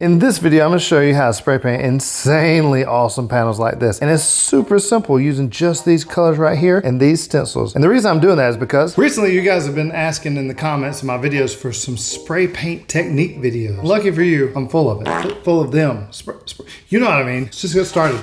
In this video, I'm going to show you how to spray paint insanely awesome panels like this. And it's super simple using just these colors right here and these stencils. And the reason I'm doing that is because recently you guys have been asking in the comments of my videos for some spray paint technique videos. Lucky for you, I'm full of it. Full of them. You know what I mean. Let's just get started.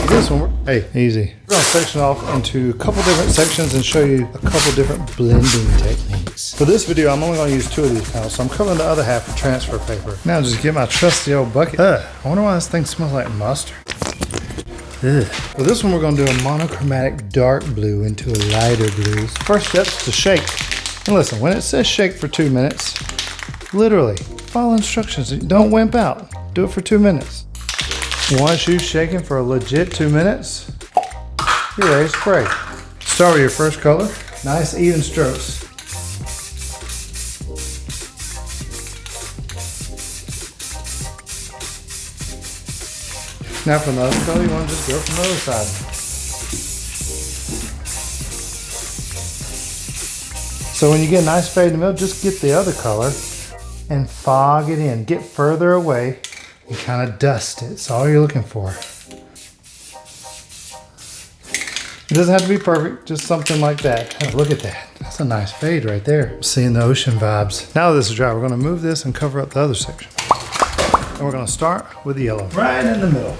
This one, hey, easy. We're gonna section off into a couple different sections and show you a couple different blending techniques. For this video, I'm only gonna use 2 of these panels, so I'm covering the other half with transfer paper. Now just get my trusty old bucket. I wonder why this thing smells like mustard. For this one, we're gonna do a monochromatic dark blue into a lighter blue. First step's to shake. And listen, when it says shake for 2 minutes, literally, follow instructions. Don't wimp out. Do it for 2 minutes. Once you've shaken for a legit 2 minutes, you're ready to spray. Start with your first color. Nice even strokes. Now from the other color, you want to just go from the other side. So when you get a nice fade in the middle, just get the other color and fog it in. Get further away and kind of dust it. It's all you're looking for. It doesn't have to be perfect, just something like that. Oh, look at that. That's a nice fade right there. I'm seeing the ocean vibes. Now that this is dry, we're gonna move this and cover up the other section. And we're gonna start with the yellow, right in the middle.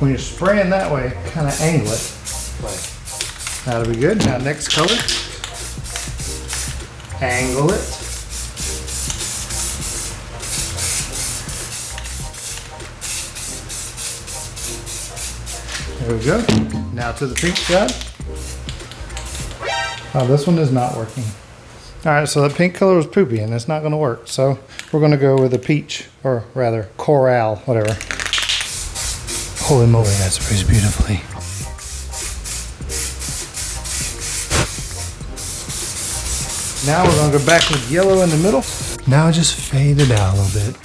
When you're spraying that way, kind of angle it. That'll be good. Now next color, angle it. There we go. Now to the pink side. Oh, this one is not working. All right, so the pink color was poopy and it's not gonna work. So we're gonna go with a peach, or rather coral, whatever. Holy moly, that sprays beautifully. Now we're gonna go back with yellow in the middle. Now just fade it out a little bit.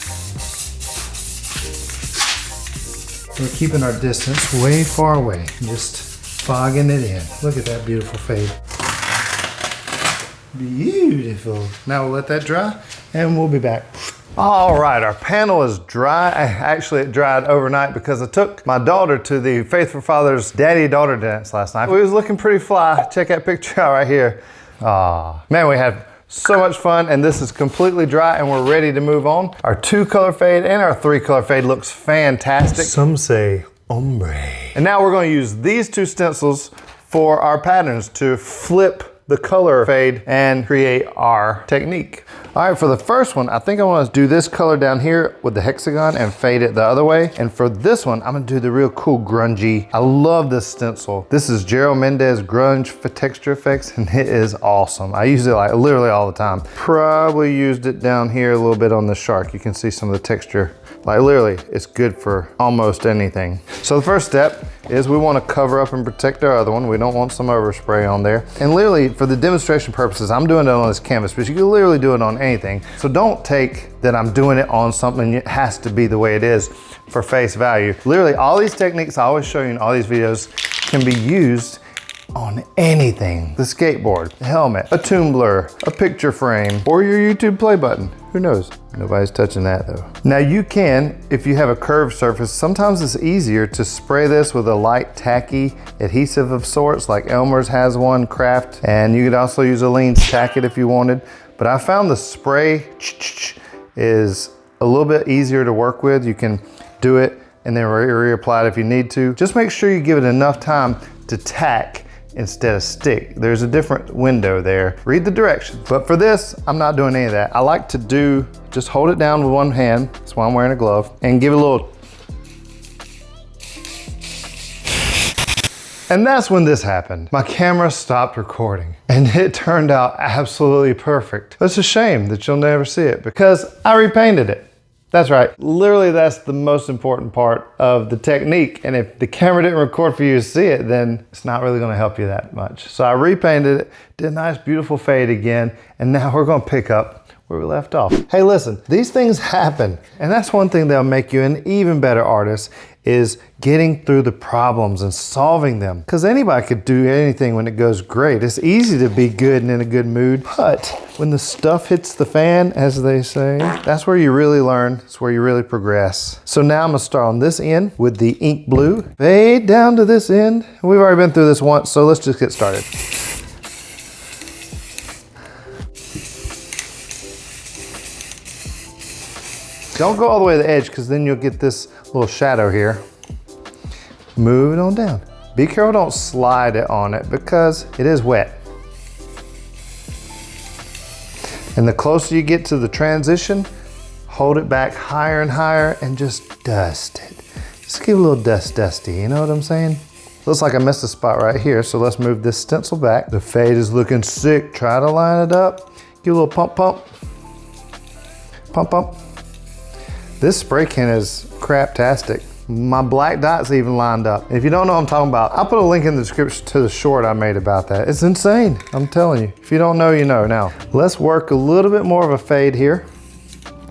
We're keeping our distance way far away, just fogging it in. Look at that beautiful fade. Beautiful. Now we'll let that dry and we'll be back. All right, our panel is dry. Actually, it dried overnight because I took my daughter to the Faithful Father's daddy-daughter dance last night. We was looking pretty fly. Check that picture out right here. Ah, man, we had so much fun, and this is completely dry and we're ready to move on. Our 2-color fade and our 3-color fade looks fantastic. Some say ombre. And now we're going to use these 2 stencils for our patterns to flip the color fade and create our technique. All right, for the first one, I think I want to do this color down here with the hexagon and fade it the other way. And for this one, I'm gonna do the real cool grungy. I love this stencil. This is Gerald Mendez Grunge for Texture Effects, and it is awesome. I use it like literally all the time. Probably used it down here a little bit on the shark. You can see some of the texture. Like literally, it's good for almost anything. So the first step is we want to cover up and protect our other one. We don't want some overspray on there. And literally, for the demonstration purposes, I'm doing it on this canvas, but you can literally do it on anything. So don't take that I'm doing it on something, it has to be the way it is for face value. Literally, all these techniques I always show you in all these videos can be used on anything. The skateboard, the helmet, a toon blur, a picture frame, or your YouTube play button. Who knows? Nobody's touching that though. Now you can, if you have a curved surface, sometimes it's easier to spray this with a light tacky adhesive of sorts, like Elmer's has one, Craft, and you could also use a lean tack it if you wanted. But I found the spray is a little bit easier to work with. You can do it and then reapply it if you need to. Just make sure you give it enough time to tack instead of stick. There's a different window there. Read the directions. But for this, I'm not doing any of that. I like to just hold it down with one hand. That's why I'm wearing a glove. And give it a little. And that's when this happened. My camera stopped recording and it turned out absolutely perfect. It's a shame that you'll never see it because I repainted it. That's right. Literally, that's the most important part of the technique. And if the camera didn't record for you to see it, then it's not really gonna help you that much. So I repainted it, did a nice, beautiful fade again. And now we're gonna pick up where we left off. Hey, listen, these things happen. And that's one thing that'll make you an even better artist, is getting through the problems and solving them. Because anybody could do anything when it goes great. It's easy to be good and in a good mood, but when the stuff hits the fan, as they say, that's where you really learn. It's where you really progress. So now I'm gonna start on this end with the ink blue. Fade down to this end. We've already been through this once, so let's just get started. Don't go all the way to the edge, because then you'll get this little shadow here. Move it on down. Be careful, don't slide it on it, because it is wet. And the closer you get to the transition, hold it back higher and higher and just dust it. Just give it a little dusty, you know what I'm saying? Looks like I missed a spot right here, so let's move this stencil back. The fade is looking sick. Try to line it up. Give a little pump. Pump. This spray can is craptastic. My black dots even lined up. If you don't know what I'm talking about, I'll put a link in the description to the short I made about that. It's insane, I'm telling you. If you don't know, you know. Now, let's work a little bit more of a fade here.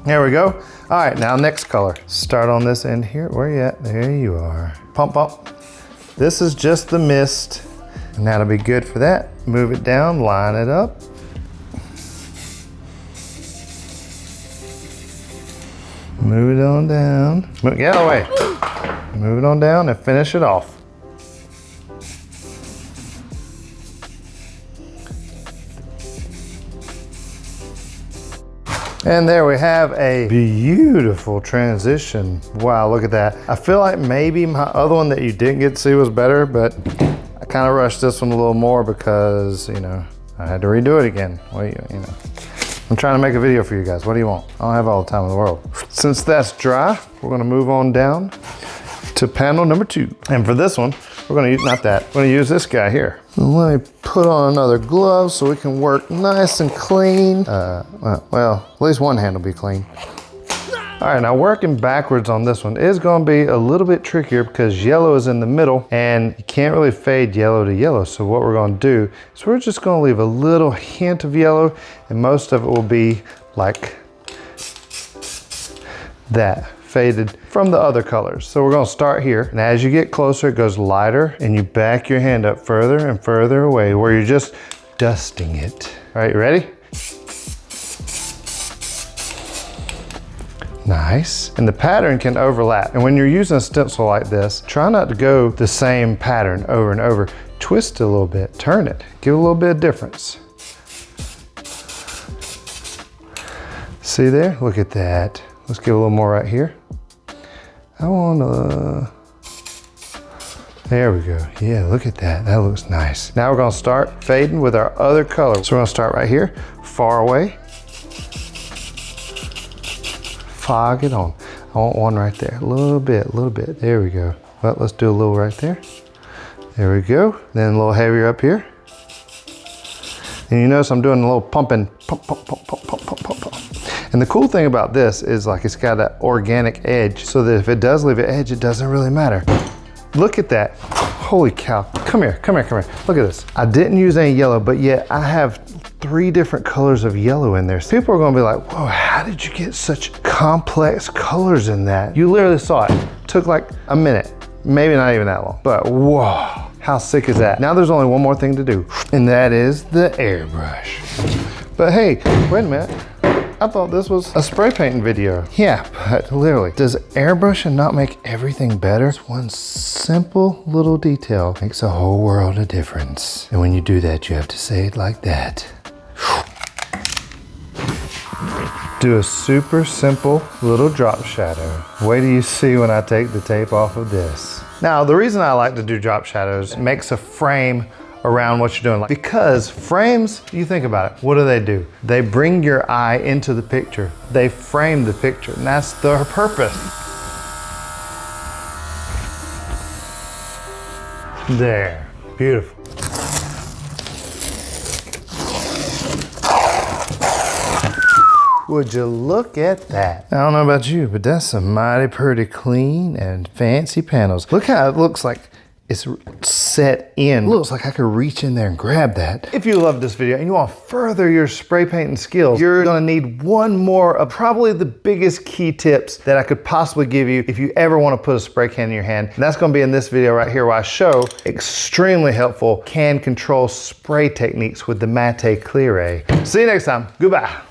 There we go. All right, now next color. Start on this end here. Where you at? There you are. Pump. This is just the mist, and that'll be good for that. Move it down, line it up. Move it on down. Get out of the way. Move it on down and finish it off. And there we have a beautiful transition. Wow, look at that. I feel like maybe my other one that you didn't get to see was better, but I kind of rushed this one a little more because, you know, I had to redo it again. Well, you know. I'm trying to make a video for you guys. What do you want? I don't have all the time in the world. Since that's dry, we're gonna move on down to panel number 2. And for this one, we're gonna use, not that, we're gonna use this guy here. Let me put on another glove so we can work nice and clean. Well, at least one hand will be clean. All right, now working backwards on this one is gonna be a little bit trickier because yellow is in the middle and you can't really fade yellow to yellow. So what we're gonna do is we're just gonna leave a little hint of yellow, and most of it will be like that, faded from the other colors. So we're gonna start here, and as you get closer, it goes lighter, and you back your hand up further and further away where you're just dusting it. All right, you ready? Nice. And the pattern can overlap. And when you're using a stencil like this, try not to go the same pattern over and over. Twist it a little bit, turn it, give it a little bit of difference. See there? Look at that. Let's give a little more right here. I wanna, there we go. Yeah, look at that. That looks nice. Now we're gonna start fading with our other color. So we're gonna start right here, far away. Fog it on. I want one right there. A little bit. There we go. Well, let's do a little right there. There we go. Then a little heavier up here. And you notice I'm doing a little pumping. Pump. And the cool thing about this is like it's got that organic edge so that if it does leave an edge, it doesn't really matter. Look at that. Holy cow. Come here. Look at this. I didn't use any yellow, but yet I have 3 different colors of yellow in there. So people are gonna be like, whoa, how did you get such complex colors in that? You literally saw it. Took like a minute, maybe not even that long, but whoa, how sick is that? Now there's only one more thing to do, and that is the airbrush. But hey, wait a minute. I thought this was a spray painting video. Yeah, but literally, does airbrushing not make everything better? It's one simple little detail makes a whole world of difference. And when you do that, you have to say it like that. Do a super simple little drop shadow. Wait till you see when I take the tape off of this. Now, the reason I like to do drop shadows makes a frame around what you're doing. Because frames, you think about it, what do? They bring your eye into the picture. They frame the picture, and that's their purpose. There, beautiful. Would you look at that? I don't know about you, but that's some mighty pretty clean and fancy panels. Look how it looks like it's set in. Looks like I could reach in there and grab that. If you love this video and you want to further your spray painting skills, you're gonna need one more of probably the biggest key tips that I could possibly give you if you ever want to put a spray can in your hand. And that's gonna be in this video right here where I show extremely helpful can control spray techniques with the Mate Clear. See you next time. Goodbye.